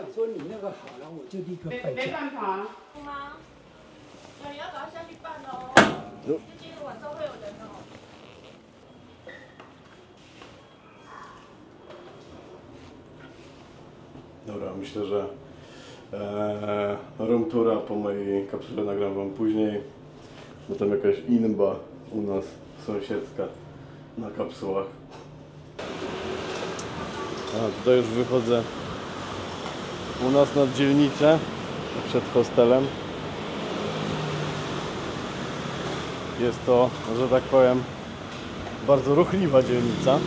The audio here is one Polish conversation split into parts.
想说你那个好了，我就立刻办没下。办法，吗？对，你要早上下去办哦。就今天晚上会有人哦。Dobra, myślę, że room toura po mojej kapsule nagram wam później. Bo tam jakaś inba u nas sąsiedzka na kapsułach. A tutaj już wychodzę u nas nad dzielnicę przed hostelem. Jest to, że tak powiem, bardzo ruchliwa dzielnica.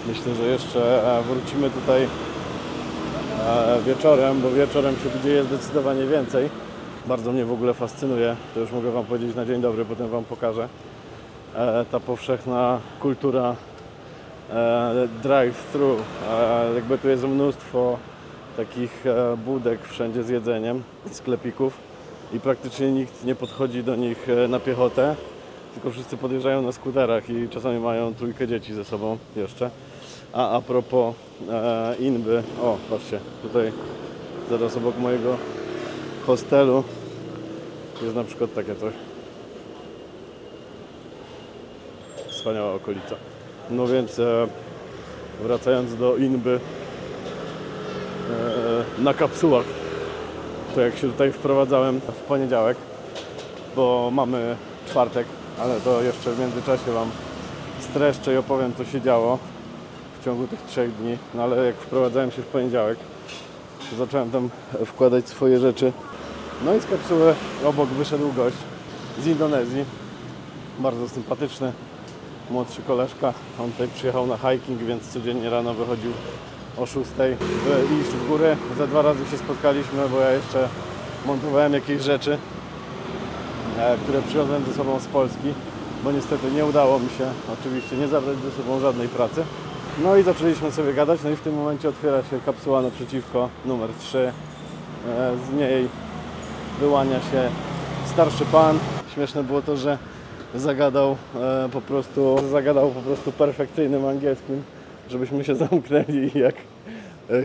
Myślę, że jeszcze wrócimy tutaj wieczorem, bo wieczorem się tu dzieje zdecydowanie więcej. Bardzo mnie w ogóle fascynuje, to już mogę wam powiedzieć na dzień dobry, potem wam pokażę. Ta powszechna kultura drive-thru. Jakby tu jest mnóstwo takich budek wszędzie z jedzeniem, sklepików i praktycznie nikt nie podchodzi do nich na piechotę, tylko wszyscy podjeżdżają na skuterach i czasami mają trójkę dzieci ze sobą jeszcze. A propos inby, o patrzcie, tutaj zaraz obok mojego hostelu jest na przykład takie coś. Wspaniała okolica. No więc wracając do inby na kapsułach, to jak się tutaj wprowadzałem w poniedziałek, bo mamy czwartek, ale to jeszcze w międzyczasie wam streszczę i opowiem, co się działo w ciągu tych 3 dni. No ale jak wprowadzałem się w poniedziałek, to zacząłem tam wkładać swoje rzeczy. No i z kapsuły obok wyszedł gość z Indonezji, bardzo sympatyczny, młodszy koleżka. On tutaj przyjechał na hiking, więc codziennie rano wychodził o 6 iść w górę. Ze 2 razy się spotkaliśmy, bo ja jeszcze montowałem jakieś rzeczy, które przywiozłem ze sobą z Polski, bo niestety nie udało mi się oczywiście nie zabrać ze sobą żadnej pracy. No i zaczęliśmy sobie gadać, no i w tym momencie otwiera się kapsuła naprzeciwko, numer 3. Z niej wyłania się starszy pan. Śmieszne było to, że zagadał po prostu perfekcyjnym angielskim, żebyśmy się zamknęli i jak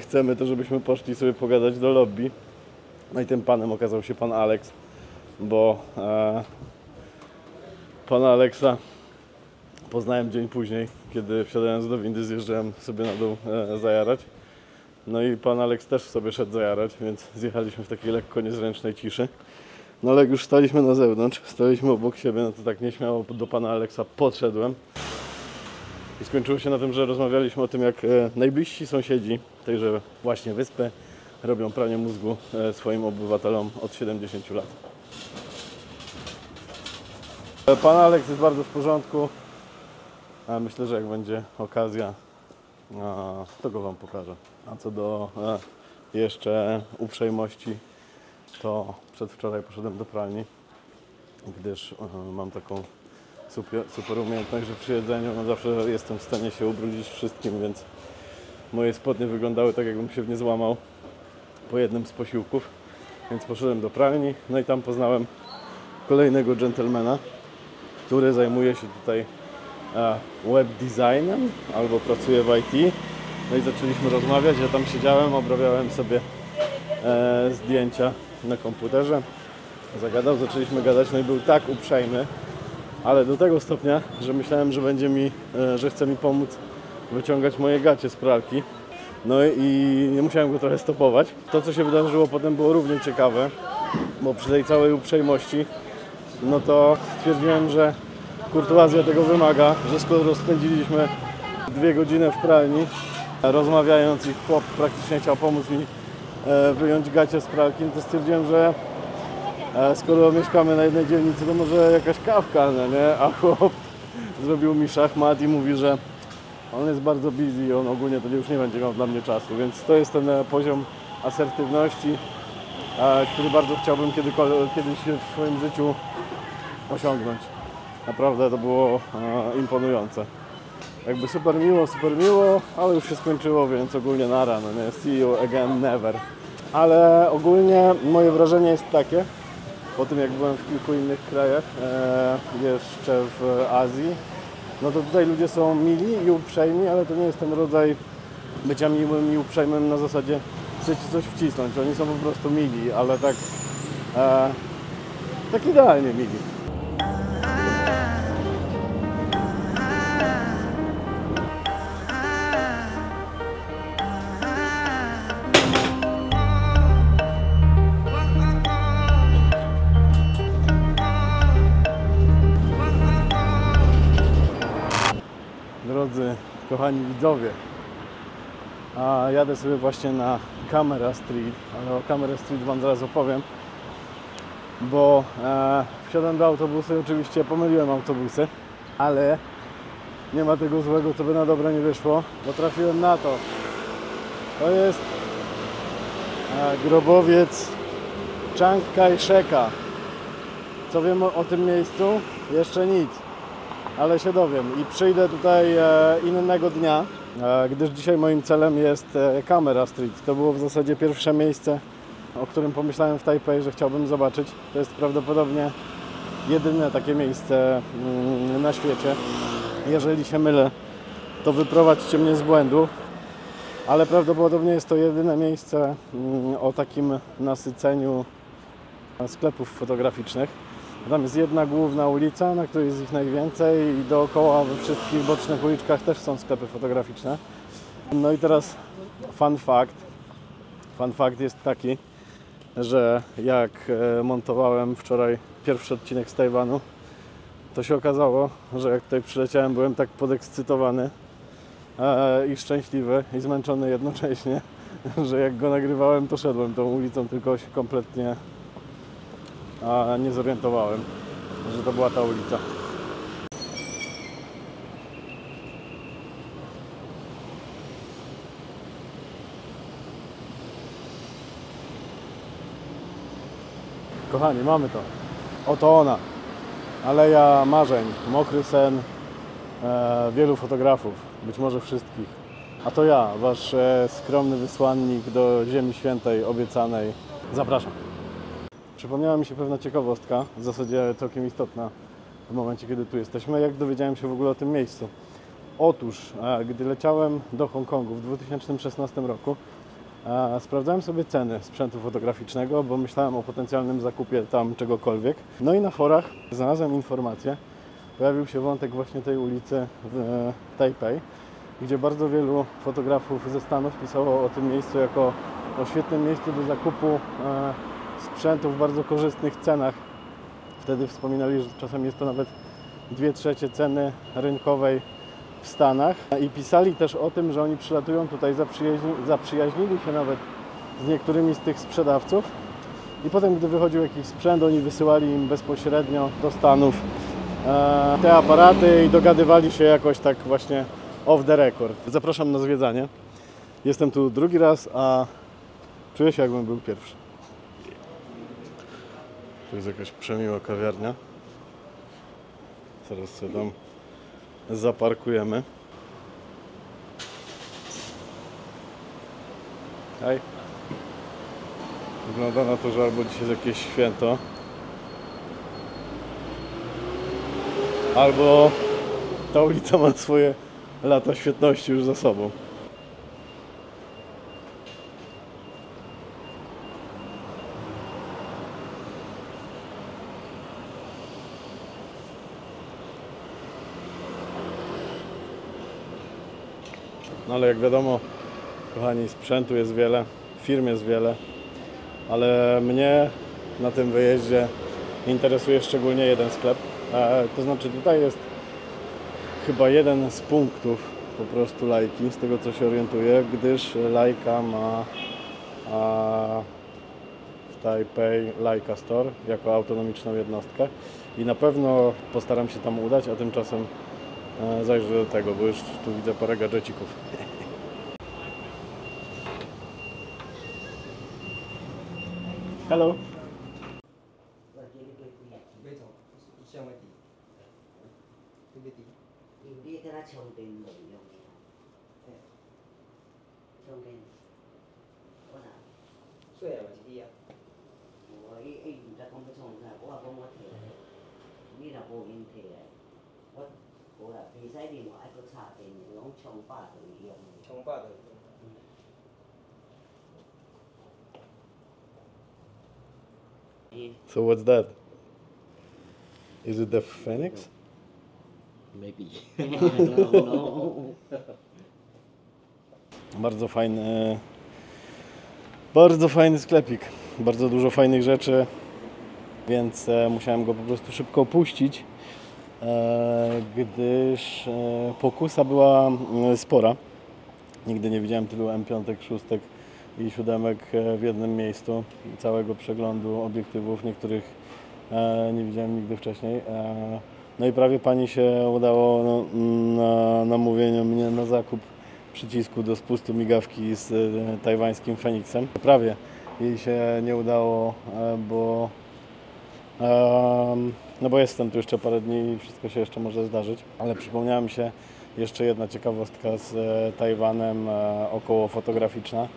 chcemy, to żebyśmy poszli sobie pogadać do lobby. No i tym panem okazał się pan Alex, bo pana Alexa poznałem dzień później, kiedy wsiadając do windy zjeżdżałem sobie na dół zajarać. No i pan Alex też sobie szedł zajarać, więc zjechaliśmy w takiej lekko niezręcznej ciszy. No ale jak już staliśmy na zewnątrz, staliśmy obok siebie, no to tak nieśmiało do pana Alexa podszedłem. I skończyło się na tym, że rozmawialiśmy o tym, jak najbliżsi sąsiedzi tejże właśnie wyspy robią pranie mózgu swoim obywatelom od 70 lat. Pan Alex jest bardzo w porządku. Myślę, że jak będzie okazja, to go wam pokażę. A co do jeszcze uprzejmości, to przedwczoraj poszedłem do pralni, gdyż mam taką super umiejętność, że przy jedzeniu zawsze jestem w stanie się ubrudzić wszystkim, więc moje spodnie wyglądały tak, jakbym się w nie złamał po jednym z posiłków. Więc poszedłem do pralni, no i tam poznałem kolejnego dżentelmena, który zajmuje się tutaj web designem albo pracuje w IT. No i zaczęliśmy rozmawiać, ja tam siedziałem, obrabiałem sobie zdjęcia na komputerze. Zagadał, zaczęliśmy gadać, no i był tak uprzejmy, ale do tego stopnia, że myślałem, że że chce mi pomóc wyciągać moje gacie z pralki. No i nie musiałem go trochę stopować. To, co się wydarzyło potem, było równie ciekawe, bo przy tej całej uprzejmości, no to stwierdziłem, że kurtuazja tego wymaga, że skoro spędziliśmy 2 godziny w pralni, rozmawiając i chłop praktycznie chciał pomóc mi wyjąć gacie z pralki, to stwierdziłem, że skoro mieszkamy na jednej dzielnicy, to może jakaś kawka, no nie? A chłop zrobił mi szachmat i mówi, że on jest bardzo busy i on ogólnie to już nie będzie miał dla mnie czasu, więc to jest ten poziom asertywności, który bardzo chciałbym kiedyś w swoim życiu osiągnąć. Naprawdę to było imponujące. Jakby super miło, ale już się skończyło, więc ogólnie nara, no nie, see you again never. Ale ogólnie moje wrażenie jest takie, po tym jak byłem w kilku innych krajach, jeszcze w Azji, no to tutaj ludzie są mili i uprzejmi, ale to nie jest ten rodzaj bycia miłym i uprzejmym na zasadzie chcę ci coś wcisnąć. Oni są po prostu mili, ale tak, tak idealnie mili. Drodzy, kochani widzowie, a jadę sobie właśnie na Camera Street, ale o Camera Street wam zaraz opowiem, bo wsiadłem do autobusu i oczywiście pomyliłem autobusy, ale nie ma tego złego, co by na dobre nie wyszło, bo trafiłem na to. To jest grobowiec Chiang Kai-sheka. Co wiem o tym miejscu? Jeszcze nic. Ale się dowiem i przyjdę tutaj innego dnia, gdyż dzisiaj moim celem jest Camera Street. To było w zasadzie pierwsze miejsce, o którym pomyślałem w Tajpej, że chciałbym zobaczyć. To jest prawdopodobnie jedyne takie miejsce na świecie. Jeżeli się mylę, to wyprowadźcie mnie z błędu, ale prawdopodobnie jest to jedyne miejsce o takim nasyceniu sklepów fotograficznych. Tam jest jedna główna ulica, na której jest ich najwięcej i dookoła we wszystkich bocznych uliczkach też są sklepy fotograficzne. No i teraz fun fact. Fun fact jest taki, że jak montowałem wczoraj pierwszy odcinek z Tajwanu, to się okazało, że jak tutaj przyleciałem, byłem tak podekscytowany i szczęśliwy i zmęczony jednocześnie, że jak go nagrywałem, to szedłem tą ulicą, tylko się kompletnie nie zorientowałem, że to była ta ulica. Kochani, mamy to. Oto ona. Aleja Marzeń, mokry sen wielu fotografów, być może wszystkich. A to ja, wasz skromny wysłannik do Ziemi Świętej obiecanej. Zapraszam. Przypomniała mi się pewna ciekawostka, w zasadzie całkiem istotna w momencie, kiedy tu jesteśmy. Jak dowiedziałem się w ogóle o tym miejscu? Otóż, gdy leciałem do Hongkongu w 2016 roku, sprawdzałem sobie ceny sprzętu fotograficznego, bo myślałem o potencjalnym zakupie tam czegokolwiek. No i na forach znalazłem informację, pojawił się wątek właśnie tej ulicy w Tajpej, gdzie bardzo wielu fotografów ze Stanów pisało o tym miejscu jako o świetnym miejscu do zakupu sprzętu w bardzo korzystnych cenach. Wtedy wspominali, że czasem jest to nawet 2/3 ceny rynkowej w Stanach. I pisali też o tym, że oni przylatują tutaj, zaprzyjaźnili się nawet z niektórymi z tych sprzedawców i potem, gdy wychodził jakiś sprzęt, oni wysyłali im bezpośrednio do Stanów te aparaty i dogadywali się jakoś tak właśnie off the record. Zapraszam na zwiedzanie. Jestem tu drugi raz, a czuję się, jakbym był pierwszy. Tu jest jakaś przemiła kawiarnia. Zaraz sobie tam zaparkujemy. Hej. Wygląda na to, że albo dzisiaj jest jakieś święto, albo ta ulica ma swoje lata świetności już za sobą. No ale jak wiadomo, kochani, sprzętu jest wiele, firm jest wiele, ale mnie na tym wyjeździe interesuje szczególnie jeden sklep. To znaczy tutaj jest chyba jeden z punktów po prostu Lajki, z tego co się orientuję, gdyż Lajka ma w Tajpej Leica Store jako autonomiczną jednostkę i na pewno postaram się tam udać, a tymczasem zajrzę do tego, bo już tu widzę parę gadżecików. Hello. So what's that? Is it the Phoenix? Maybe. I don't know. Bardzo fajny sklepik, bardzo dużo fajnych rzeczy, więc musiałem go po prostu szybko opuścić, gdyż pokusa była spora. Nigdy nie widziałem tylu M5, 6 i 7 w jednym miejscu, całego przeglądu obiektywów, niektórych nie widziałem nigdy wcześniej. No i prawie pani się udało na namówienie mnie na zakup przycisku do spustu migawki z tajwańskim Feniksem. Prawie jej się nie udało, bo jestem tu jeszcze parę dni i wszystko się jeszcze może zdarzyć. Ale przypomniała mi się jeszcze jedna ciekawostka z Tajwanem około fotograficzna.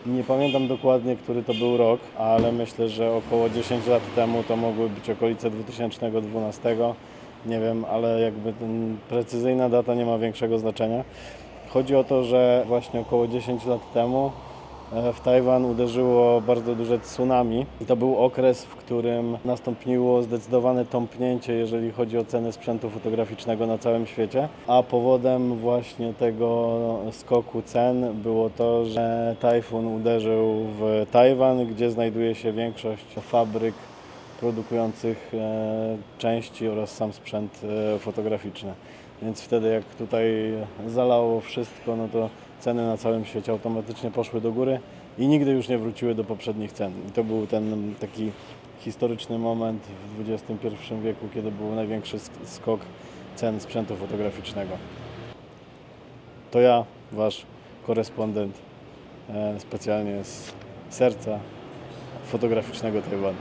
Nie pamiętam dokładnie, który to był rok, ale myślę, że około 10 lat temu to mogły być okolice 2012. Nie wiem, ale jakby precyzyjna data nie ma większego znaczenia. Chodzi o to, że właśnie około 10 lat temu w Tajwan uderzyło bardzo duże tsunami i to był okres, w którym nastąpiło zdecydowane tąpnięcie, jeżeli chodzi o ceny sprzętu fotograficznego na całym świecie, a powodem właśnie tego skoku cen było to, że tajfun uderzył w Tajwan, gdzie znajduje się większość fabryk produkujących części oraz sam sprzęt fotograficzny. Więc wtedy jak tutaj zalało wszystko, no to ceny na całym świecie automatycznie poszły do góry i nigdy już nie wróciły do poprzednich cen. I to był ten taki historyczny moment w XXI wieku, kiedy był największy skok cen sprzętu fotograficznego. To ja, wasz korespondent, specjalnie z serca fotograficznego Tajwanu.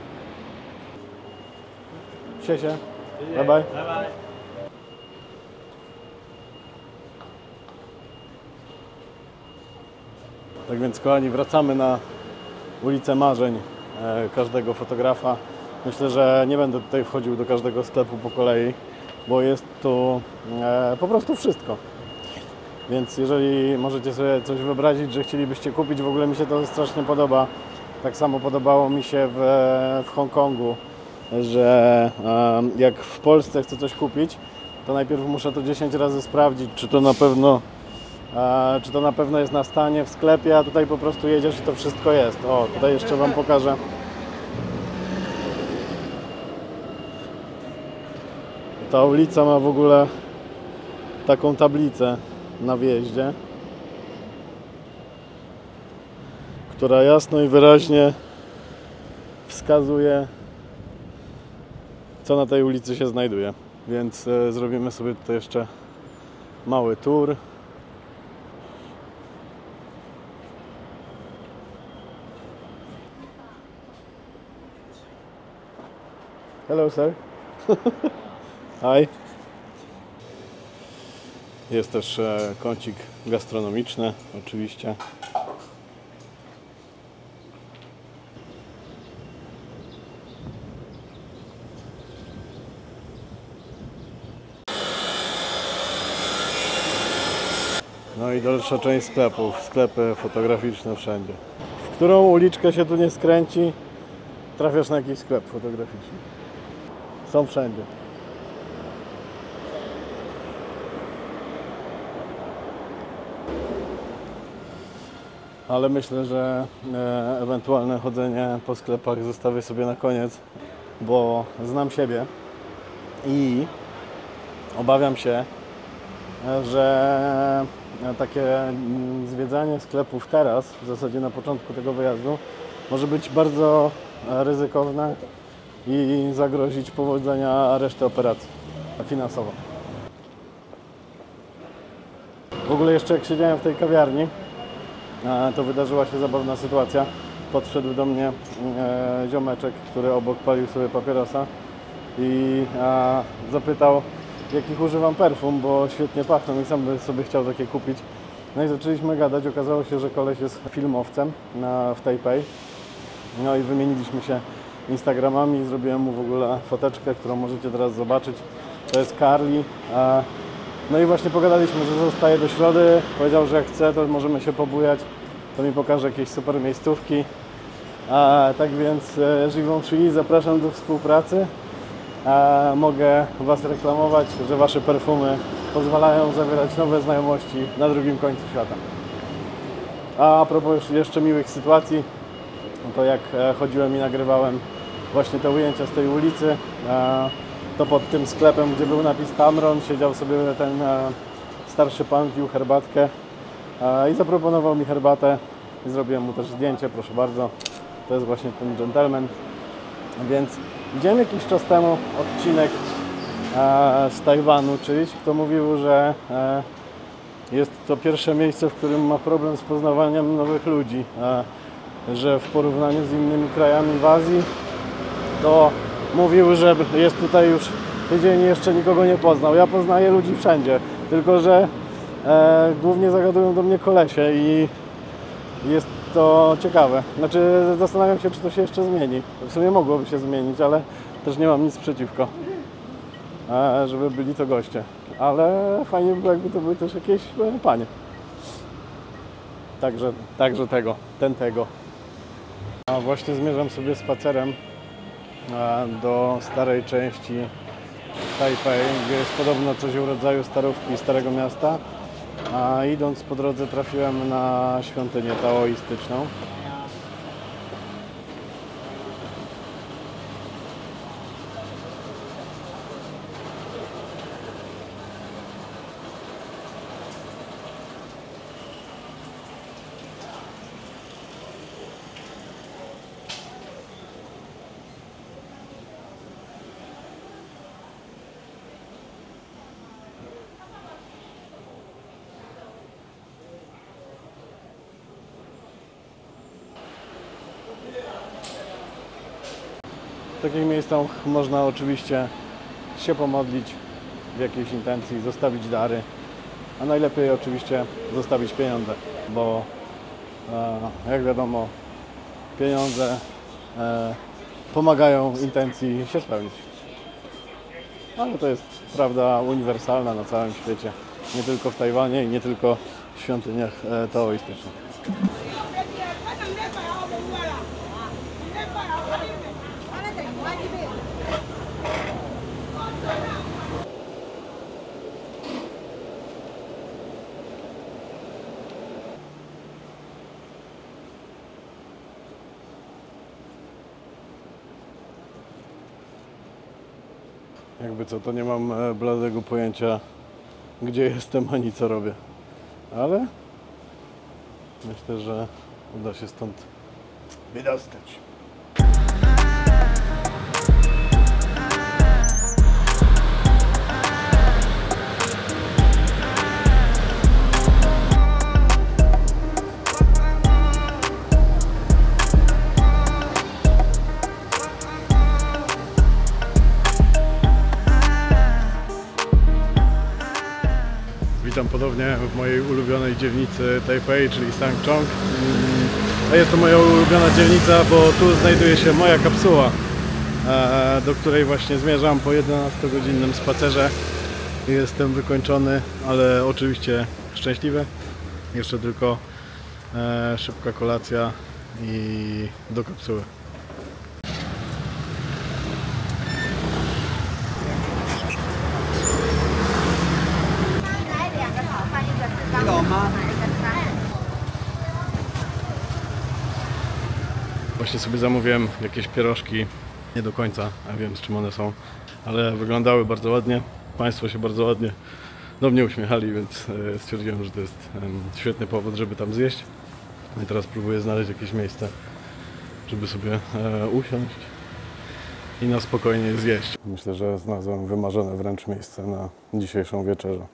Cześć. Bye bye. Tak więc, kochani, wracamy na ulicę Marzeń każdego fotografa. Myślę, że nie będę tutaj wchodził do każdego sklepu po kolei, bo jest tu po prostu wszystko. Więc jeżeli możecie sobie coś wyobrazić, że chcielibyście kupić, w ogóle mi się to strasznie podoba. Tak samo podobało mi się w Hongkongu, że jak w Polsce chcę coś kupić, to najpierw muszę to 10 razy sprawdzić, czy to na pewno jest na stanie w sklepie, a tutaj po prostu jedziesz i to wszystko jest. O, tutaj jeszcze wam pokażę. Ta ulica ma w ogóle taką tablicę na wjeździe, która jasno i wyraźnie wskazuje, co na tej ulicy się znajduje. Więc zrobimy sobie tutaj jeszcze mały tour. Hello, sir. Hi. Jest też kącik gastronomiczny, oczywiście. No i dalsza część sklepów, sklepy fotograficzne wszędzie. W którą uliczkę się tu nie skręci, trafiasz na jakiś sklep fotograficzny. Są wszędzie. Ale myślę, że ewentualne chodzenie po sklepach zostawię sobie na koniec, bo znam siebie i obawiam się, że takie zwiedzanie sklepów teraz, w zasadzie na początku tego wyjazdu, może być bardzo ryzykowne i zagrozić powodzenia reszty operacji finansowo. W ogóle jeszcze jak siedziałem w tej kawiarni, to wydarzyła się zabawna sytuacja. Podszedł do mnie ziomeczek, który obok palił sobie papierosa i zapytał, jakich używam perfum, bo świetnie pachną i sam by sobie chciał takie kupić. No i zaczęliśmy gadać, okazało się, że koleś jest filmowcem w Tajpej. No i wymieniliśmy się Instagramami i zrobiłem mu w ogóle foteczkę, którą możecie teraz zobaczyć. To jest Carly. No i właśnie pogadaliśmy, że zostaje do środy. Powiedział, że jak chce, to możemy się pobujać. To mi pokaże jakieś super miejscówki. Tak więc Givenchy, zapraszam do współpracy. Mogę Was reklamować, że Wasze perfumy pozwalają zawierać nowe znajomości na drugim końcu świata. A propos jeszcze miłych sytuacji, to jak chodziłem i nagrywałem właśnie te ujęcia z tej ulicy, to pod tym sklepem, gdzie był napis Tamron, siedział sobie ten starszy pan, pił herbatkę i zaproponował mi herbatę i zrobiłem mu też zdjęcie, proszę bardzo. To jest właśnie ten gentleman. Więc widziałem jakiś czas temu odcinek z Tajwanu, czyjś, kto mówił, że jest to pierwsze miejsce, w którym ma problem z poznawaniem nowych ludzi, że w porównaniu z innymi krajami w Azji, to mówił, że jest tutaj już tydzień i jeszcze nikogo nie poznał. Ja poznaję ludzi wszędzie, tylko że głównie zagadują do mnie kolesie i jest to ciekawe. Znaczy zastanawiam się, czy to się jeszcze zmieni. W sumie mogłoby się zmienić, ale też nie mam nic przeciwko, żeby byli to goście. Ale fajnie by było, jakby to były też jakieś panie. Także tego. A właśnie zmierzam sobie spacerem do starej części Tajpej, gdzie jest podobno coś w rodzaju starówki Starego Miasta. A idąc po drodze trafiłem na świątynię taoistyczną. W takich miejscach można oczywiście się pomodlić w jakiejś intencji, zostawić dary, a najlepiej oczywiście zostawić pieniądze, bo jak wiadomo, pieniądze pomagają intencji się spełnić. Ale to jest prawda uniwersalna na całym świecie, nie tylko w Tajwanie i nie tylko w świątyniach taoistycznych. Jakby co, to nie mam bladego pojęcia, gdzie jestem ani co robię, ale myślę, że uda się stąd wydostać. Witam ponownie w mojej ulubionej dzielnicy Tajpej, czyli Sangchong. A jest to moja ulubiona dzielnica, bo tu znajduje się moja kapsuła, do której właśnie zmierzam po 11-godzinnym spacerze. Jestem wykończony, ale oczywiście szczęśliwy. Jeszcze tylko szybka kolacja i do kapsuły. Właśnie sobie zamówiłem jakieś pierożki, nie do końca wiem, z czym one są, ale wyglądały bardzo ładnie. Państwo się bardzo ładnie do mnie uśmiechali, więc stwierdziłem, że to jest świetny powód, żeby tam zjeść. No i teraz próbuję znaleźć jakieś miejsce, żeby sobie usiąść i na spokojnie zjeść. Myślę, że znalazłem wymarzone wręcz miejsce na dzisiejszą wieczerzę.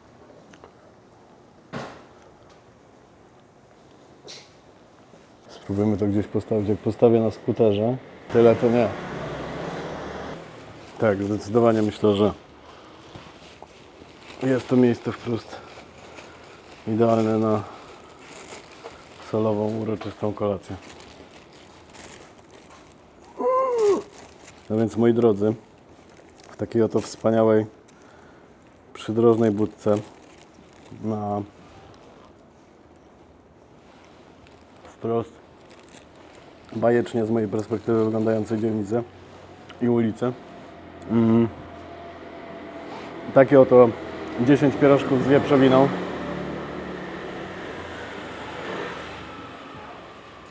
Spróbujemy to gdzieś postawić. Jak postawię na skuterze, tyle to nie. Tak, zdecydowanie myślę, że jest to miejsce wprost idealne na solową, uroczystą kolację. No więc moi drodzy, w takiej oto wspaniałej przydrożnej budce wprost bajecznie z mojej perspektywy wyglądające dzielnice i ulice. Takie oto 10 pierożków z wieprzowiną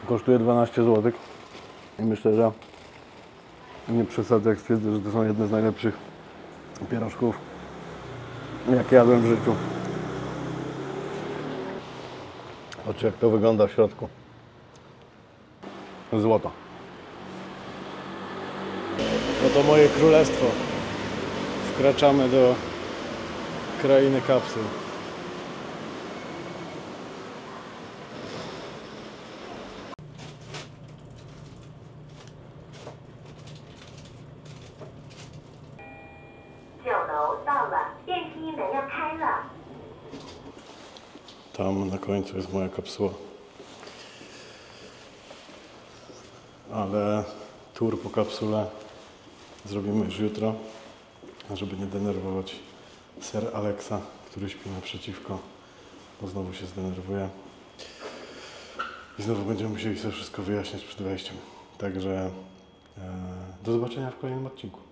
kosztuje 12 zł i myślę, że nie przesadzę, jak stwierdzę, że to są jedne z najlepszych pierożków, jakie jadłem w życiu. Zobaczcie, jak to wygląda w środku. Złoto. Oto moje królestwo. Wkraczamy do krainy kapsuł. Tam na końcu jest moja kapsuła. Ale tour po kapsule zrobimy już jutro, żeby nie denerwować Sir Alexa, który śpi naprzeciwko, bo znowu się zdenerwuje. I znowu będziemy musieli sobie wszystko wyjaśnić przed wejściem. Także do zobaczenia w kolejnym odcinku.